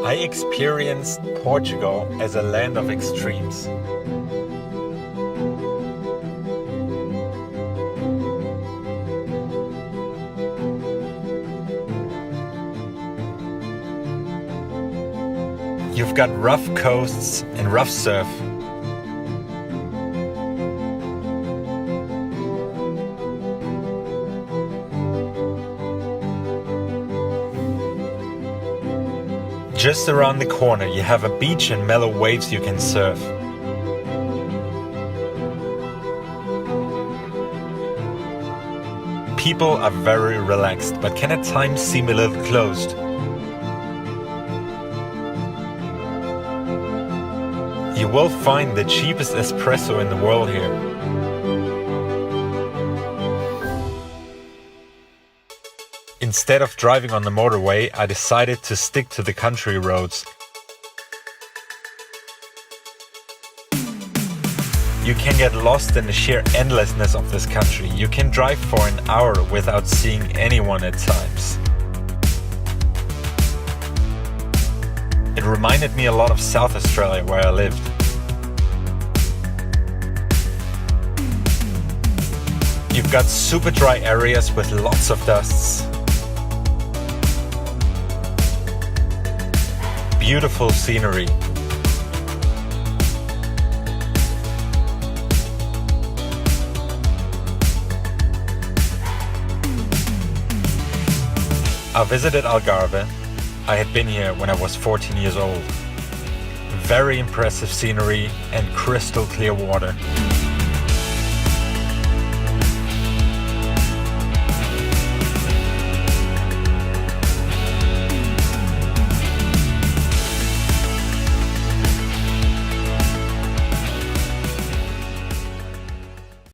I experienced Portugal as a land of extremes. You've got rough coasts and rough surf. Just around the corner you have a beach and mellow waves you can surf. People are very relaxed, but can at times seem a little closed. You will find the cheapest espresso in the world here. Instead of driving on the motorway, I decided to stick to the country roads. You can get lost in the sheer endlessness of this country. You can drive for an hour without seeing anyone at times. It reminded me a lot of South Australia where I lived. You've got super dry areas with lots of dusts. Beautiful scenery. I visited Algarve. I had been here when I was 14 years old. Very impressive scenery and crystal clear water.